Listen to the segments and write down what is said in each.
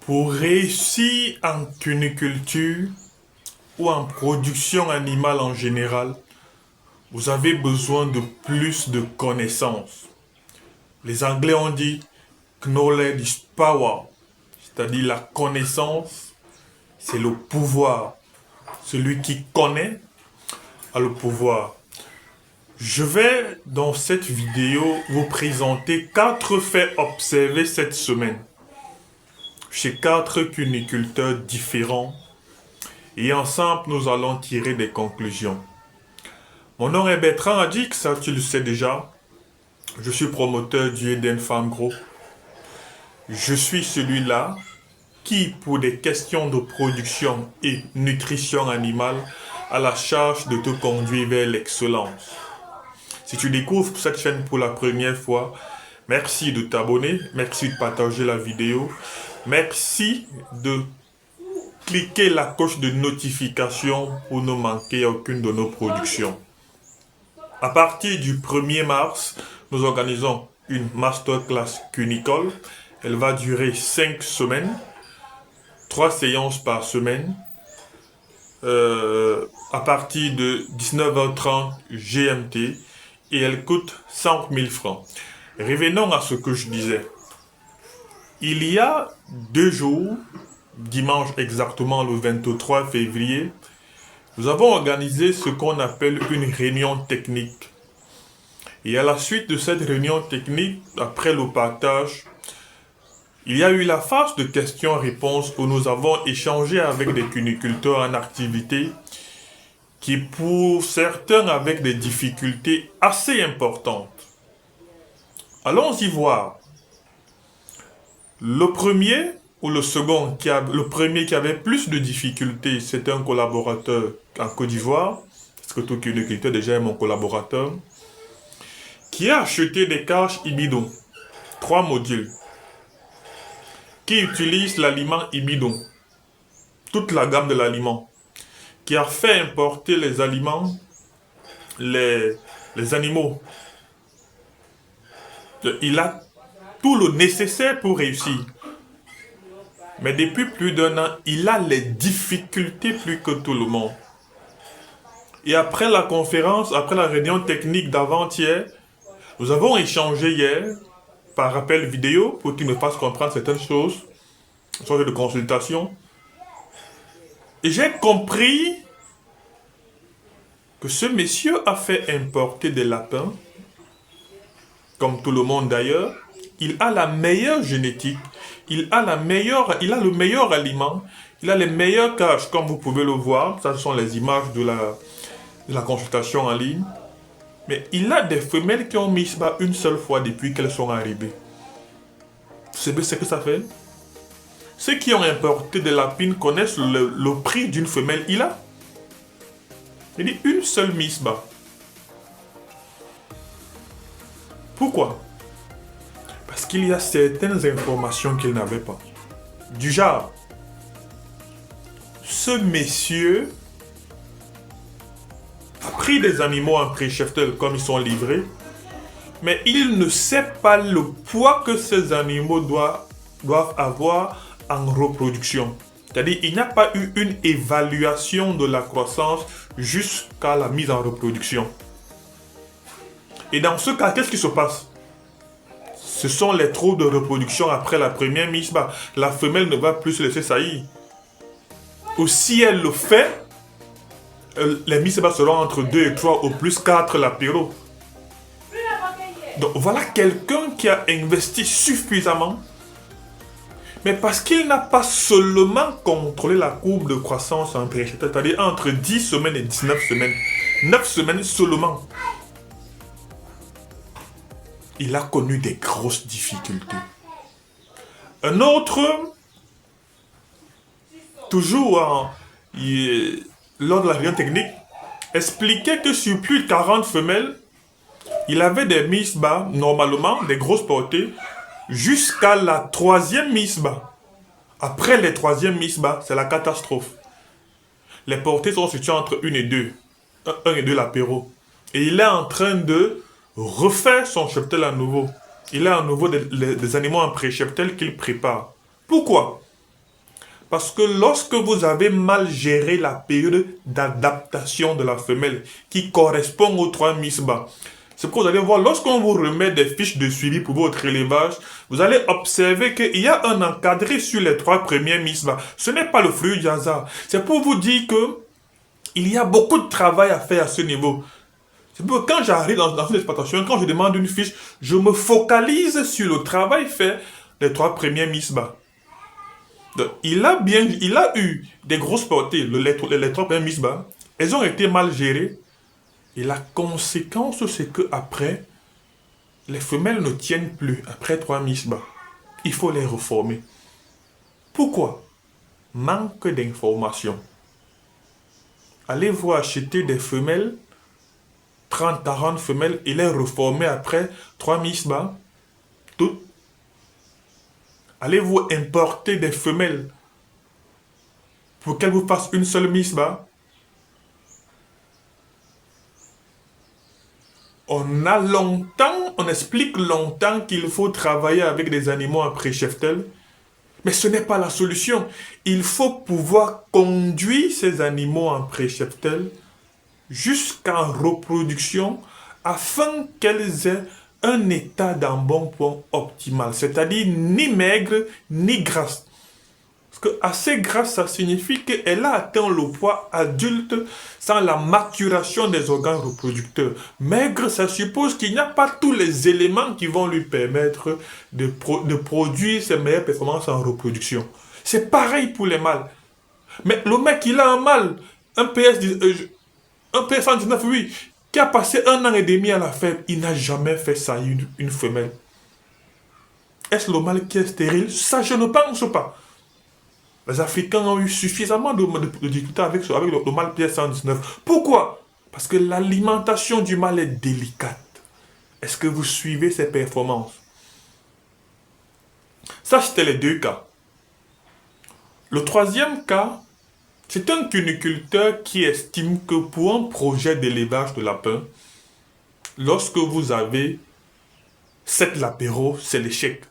Pour réussir en cuniculture ou en production animale en général, vous avez besoin de plus de connaissances. Les Anglais ont dit knowledge is power, c'est-à-dire la connaissance, c'est le pouvoir. Celui qui connaît a le pouvoir. Je vais dans cette vidéo vous présenter 4 faits observés cette semaine chez 4 cuniculteurs différents et ensemble nous allons tirer des conclusions. Mon nom est Bertrand Adix, ça tu le sais déjà. Je suis promoteur du Eden Farm Group. Je suis celui-là qui, pour des questions de production et nutrition animale, a la charge de te conduire vers l'excellence. Si tu découvres cette chaîne pour la première fois, merci de t'abonner, merci de partager la vidéo, merci de cliquer la cloche de notification pour ne manquer aucune de nos productions. À partir du 1er mars, nous organisons une masterclass cunicole. Elle va durer 5 semaines, 3 séances par semaine, à partir de 19h30 GMT, et elle coûte 100 000 francs. Revenons à ce que je disais. Il y a 2 jours, dimanche exactement le 23 février, nous avons organisé ce qu'on appelle une réunion technique. Et à la suite de cette réunion technique, après le partage, il y a eu la phase de questions-réponses où nous avons échangé avec des cuniculteurs en activité qui, pour certains, avec des difficultés assez importantes. Allons-y voir. Le premier ou le second, le premier qui avait plus de difficultés, c'était un collaborateur en Côte d'Ivoire, parce que tout cuniculteur déjà est mon collaborateur, qui a acheté des cages Ibidon, 3 modules, qui utilise l'aliment Ibidon, toute la gamme de l'aliment, qui a fait importer les aliments, les animaux. Il a tout le nécessaire pour réussir. Mais depuis plus d'1 an, il a les difficultés plus que tout le monde. Et après la conférence, après la réunion technique d'avant-hier, nous avons échangé hier par appel vidéo pour qu'il me fasse comprendre certaines choses, une sorte de consultation. Et j'ai compris que ce monsieur a fait importer des lapins, comme tout le monde d'ailleurs. Il a la meilleure génétique, il a le meilleur aliment, il a les meilleures cages, comme vous pouvez le voir. Ça, ce sont les images de la consultation en ligne. Mais il a des femelles qui ont mis ça une seule fois depuis qu'elles sont arrivées. Vous savez ce que ça fait? Ceux qui ont importé des lapines connaissent le prix d'une femelle. Il dit une seule mise bas. Pourquoi? Parce qu'il y a certaines informations qu'il n'avait pas. Du genre, ce monsieur a pris des animaux en pré-cheptel comme ils sont livrés, mais il ne sait pas le poids que ces animaux doivent avoir en reproduction. C'est-à-dire, il n'y a pas eu une évaluation de la croissance jusqu'à la mise en reproduction. Et dans ce cas, qu'est-ce qui se passe? Ce sont les troubles de reproduction après la première mise bas. La femelle ne va plus se laisser saillir. Ou si elle le fait, les mises bas seront entre 2 et 3 ou plus 4 lapéraux. Donc voilà quelqu'un qui a investi suffisamment, mais parce qu'il n'a pas seulement contrôlé la courbe de croissance en pré-cheptel, c'est-à-dire entre 10 semaines et 19 semaines. 9 semaines seulement. Il a connu des grosses difficultés. Un autre, toujours lors de la réunion technique, expliquait que sur plus de 40 femelles, il avait des mises bas, normalement, des grosses portées, jusqu'à la 3e mise bas. Après les 3e mises bas, c'est la catastrophe. Les portées sont situées entre 1 et 2. 1 et 2 lapéraux. Et il est en train de refaire son cheptel à nouveau. Il a à nouveau des animaux en pré-cheptel qu'il prépare. Pourquoi? Parce que lorsque vous avez mal géré la période d'adaptation de la femelle qui correspond aux 3 misbah, c'est pourquoi vous allez voir, lorsqu'on vous remet des fiches de suivi pour votre élevage, vous allez observer qu'il y a un encadré sur les 3 premiers misbah. Ce n'est pas le fruit du hasard. C'est pour vous dire que il y a beaucoup de travail à faire à ce niveau. C'est pour que quand j'arrive dans une exploitation, quand je demande une fiche, je me focalise sur le travail fait des 3 premiers misbah. Il a eu des grosses portées, les 3 premiers misbah. Elles ont été mal gérées. Et la conséquence, c'est que après, les femelles ne tiennent plus après 3 misbah. Il faut les reformer. Pourquoi? Manque d'information. Allez-vous acheter des femelles, 30-40 femelles, et les reformer après 3 misbah? Toutes. Allez-vous importer des femelles pour qu'elles vous fassent une seule misbah? On explique longtemps qu'il faut travailler avec des animaux après cheptel, mais ce n'est pas la solution. Il faut pouvoir conduire ces animaux en pré-cheptel jusqu'en reproduction afin qu'elles aient un état d'embonpoint optimal, c'est-à-dire ni maigre ni grasse. Parce que assez grasse, ça signifie qu'elle a atteint le poids adulte sans la maturation des organes reproducteurs. Maigre, ça suppose qu'il n'y a pas tous les éléments qui vont lui permettre de produire ses meilleures performances en reproduction. C'est pareil pour les mâles. Mais le mec, il a un mâle, un PS 119, oui, qui a passé 1 an et demi à la ferme, il n'a jamais fait ça, une femelle. Est-ce le mâle qui est stérile? Ça, je ne pense pas. Les Africains ont eu suffisamment de difficultés avec le mâle PS 119. Pourquoi? Parce que l'alimentation du mâle est délicate. Est-ce que vous suivez ses performances? Ça, c'était les 2 cas. Le 3e cas, c'est un cuniculteur qui estime que pour un projet d'élevage de lapins, lorsque vous avez 7 lapéraux, c'est l'échec.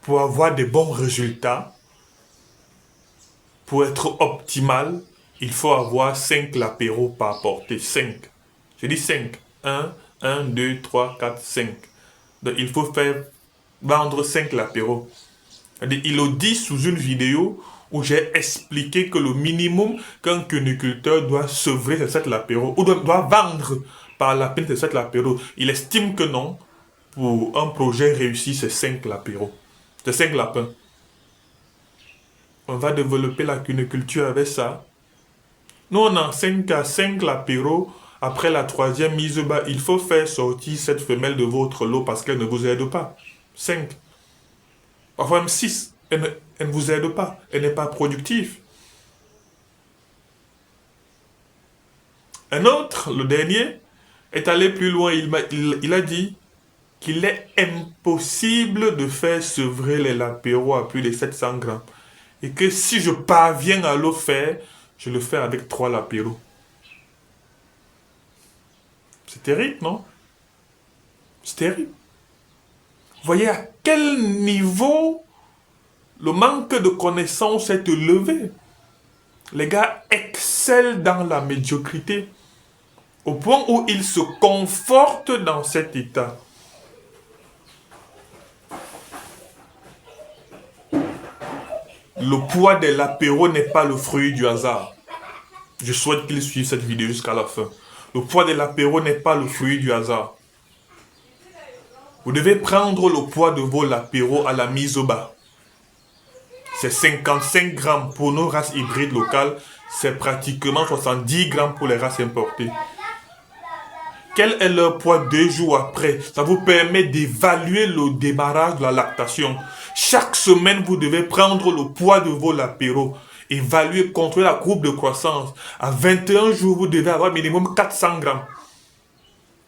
Pour avoir de bons résultats, pour être optimal, il faut avoir 5 lapéraux par portée. 5. Je dis 5. 1, 2, 3, 4, 5. Donc il faut vendre 5 lapéraux. Il le dit sous une vidéo où j'ai expliqué que le minimum qu'un cuniculteur doit sevrer, c'est 7 lapéraux, ou doit vendre par la peine, c'est 7 lapéraux. Il estime que non, pour un projet réussi, c'est 5 lapéraux. C'est 5 lapins. On va développer la cuniculture avec ça. Nous, on enseigne qu'à 5 lapéraux, après la 3e mise bas, il faut faire sortir cette femelle de votre lot parce qu'elle ne vous aide pas. 5. Parfois même 6. Elle ne vous aide pas. Elle n'est pas productive. Un autre, le dernier, est allé plus loin. Il a dit qu'il est impossible de faire sevrer les lapéraux à plus de 700 grammes. Et que si je parviens à le faire, je le fais avec 3 lapéraux. C'est terrible, non? C'est terrible. Vous voyez à quel niveau le manque de connaissances est élevé. Les gars excellent dans la médiocrité, au point où ils se confortent dans cet état. Le poids des lapéraux n'est pas le fruit du hasard. Je souhaite qu'ils suivent cette vidéo jusqu'à la fin. Le poids des lapéraux n'est pas le fruit du hasard. Vous devez prendre le poids de vos lapéraux à la mise au bas. C'est 55 grammes pour nos races hybrides locales. C'est pratiquement 70 grammes pour les races importées. Quel est leur poids 2 jours après? Ça vous permet d'évaluer le démarrage de la lactation. Chaque semaine, vous devez prendre le poids de vos lapéraux. Évaluer, contrôler la courbe de croissance. À 21 jours, vous devez avoir minimum 400 grammes.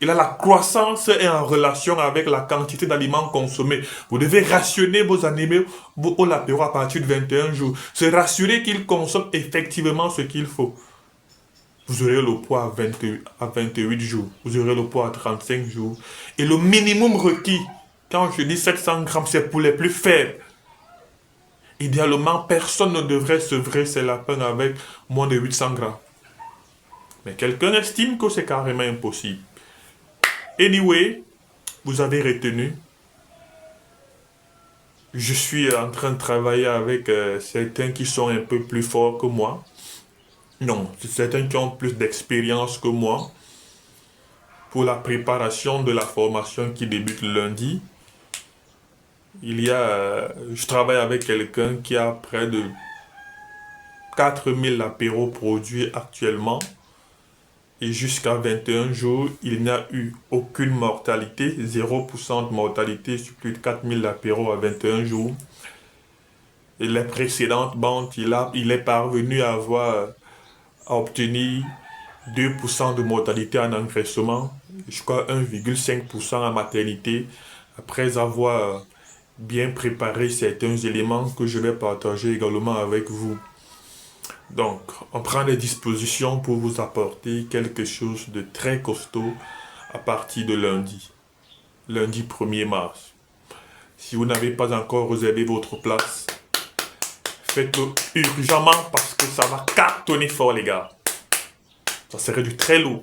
Et là, la croissance est en relation avec la quantité d'aliments consommés. Vous devez rationner vos animaux, vos lapéraux à partir de 21 jours. Se rassurer qu'ils consomment effectivement ce qu'il faut. Vous aurez le poids à 28 jours. Vous aurez le poids à 35 jours. Et le minimum requis, quand je dis 700 grammes, c'est pour les plus faibles. Idéalement, personne ne devrait sevrer ses lapins avec moins de 800 grammes. Mais quelqu'un estime que c'est carrément impossible. Anyway, vous avez retenu. Je suis en train de travailler avec certains qui sont un peu plus forts que moi. Non, c'est certains qui ont plus d'expérience que moi pour la préparation de la formation qui débute lundi. Je travaille avec quelqu'un qui a près de 4000 apéros produits actuellement. Et jusqu'à 21 jours, il n'y a eu aucune mortalité, 0% de mortalité sur plus de 4000 apéros à 21 jours. Et les précédentes banques, il est parvenu à obtenir 2% de mortalité en engraissement, jusqu'à 1,5% en maternité, après avoir bien préparé certains éléments que je vais partager également avec vous. Donc, on prend des dispositions pour vous apporter quelque chose de très costaud à partir de lundi. Lundi 1er mars. Si vous n'avez pas encore réservé votre place, faites-le urgemment parce que ça va cartonner fort, les gars. Ça serait du très lourd.